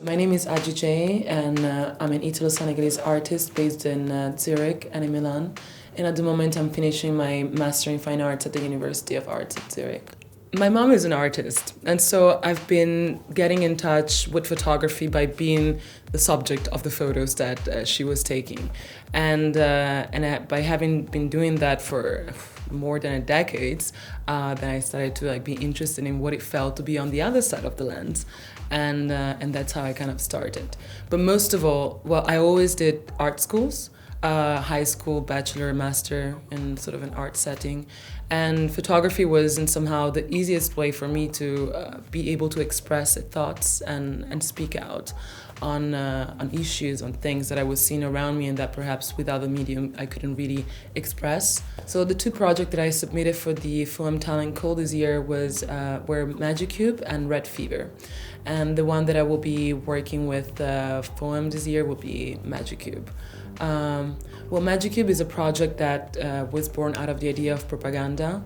My name is Adji Dieye, and I'm an Italo-Senegalese artist based in Zurich and in Milan. And at the moment, I'm finishing my Master in Fine Arts at the University of Arts at Zurich. My mom is an artist, and so I've been getting in touch with photography by being the subject of the photos that she was taking. And by having been doing that for more than a decade, then I started to be interested in what it felt to be on the other side of the lens. And that's how I kind of started. But most of all, well, I always did art schools. High school, bachelor, master in sort of an art setting. And photography was in somehow the easiest way for me to be able to express thoughts and speak out on issues, on things that I was seeing around me and that perhaps without the medium I couldn't really express. So the two projects that I submitted for the Foam Talent Call this year were Maggic Cube and Red Fever. And the one that I will be working with Foam this year will be Maggic Cube. Well, Maggic Cube is a project that was born out of the idea of propaganda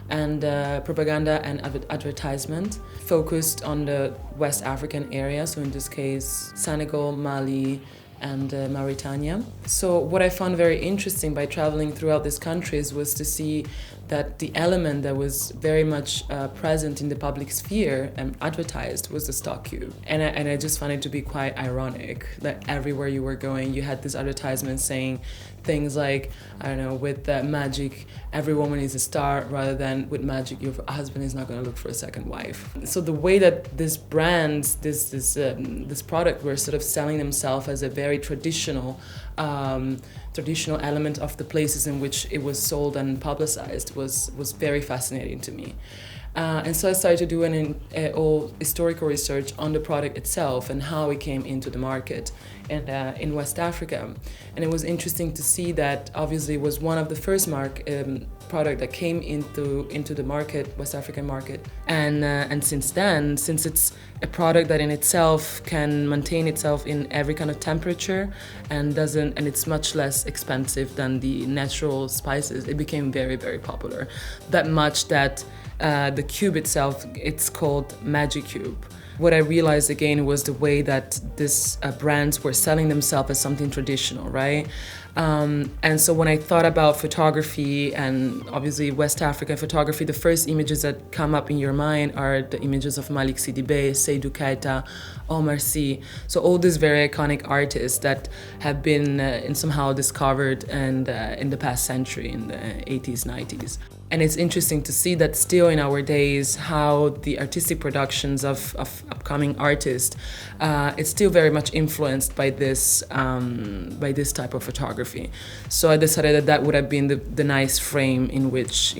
and advertisement focused on the West African area, so in this case Senegal, Mali, and Mauritania. So what I found very interesting by traveling throughout these countries was to see that the element that was very much present in the public sphere and advertised was the stock cube. And I just found it to be quite ironic that everywhere you were going, you had this advertisement saying things like, I don't know, with magic, every woman is a star, rather than with magic, your husband is not going to look for a second wife. So the way that these brands, this product were sort of selling themselves as a very traditional element of the places in which it was sold and publicized was very fascinating to me. And so I started to do all historical research on the product itself and how it came into the market in West Africa. And it was interesting to see that obviously it was one of the first product that came into the market, West African market. And since then, since it's a product that in itself can maintain itself in every kind of temperature and it's much less expensive than the natural spices, it became very, very popular. That much that the cube itself, it's called Maggic Cube. What I realized again was the way that these brands were selling themselves as something traditional, right? And so when I thought about photography and obviously West African photography, the first images that come up in your mind are the images of Malick Sidibé, Seydou Keita, Omar Sy. So all these very iconic artists that have been somehow discovered and in the past century, in the 80s, 90s. And it's interesting to see that still in our days, how the artistic productions of upcoming artists, it's still very much influenced by this type of photography. So I decided that would have been the nice frame in which,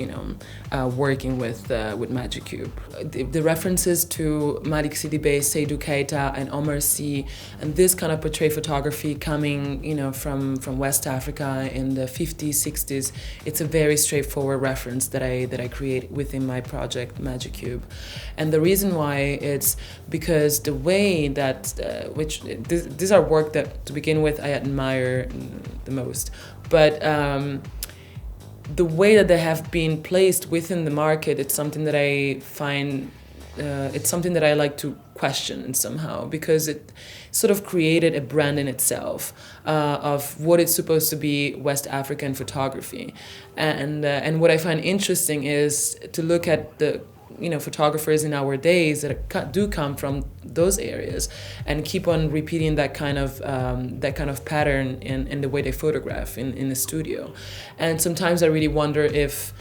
working with Maggic Cube. The references to Malick Sidibé, Seydou Keita, and Omar Sy, and this kind of portrait photography coming, from West Africa in the 50s, 60s, it's a very straightforward reference that I create within my project Maggic Cube. And the reason why it's because the way that these are work that to begin with I admire the most, but the way that they have been placed within the market, it's something that I find it's something that I like to question somehow, because it sort of created a brand in itself of what it's supposed to be West African photography. And what I find interesting is to look at the photographers in our days that do come from those areas and keep on repeating that kind of pattern in the way they photograph in the studio. And sometimes I really wonder if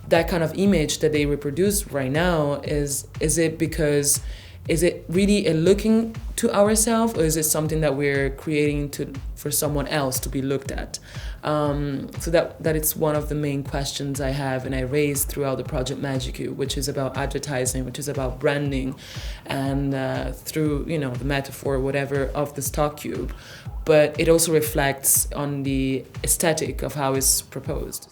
that kind of image that they reproduce right now is it really a looking to ourselves, or is it something that we're creating for someone else to be looked at? So that it's one of the main questions I have and I raise throughout the project Maggic Cube, which is about advertising, which is about branding, and through the metaphor, whatever, of the stock cube. But it also reflects on the aesthetic of how it's proposed.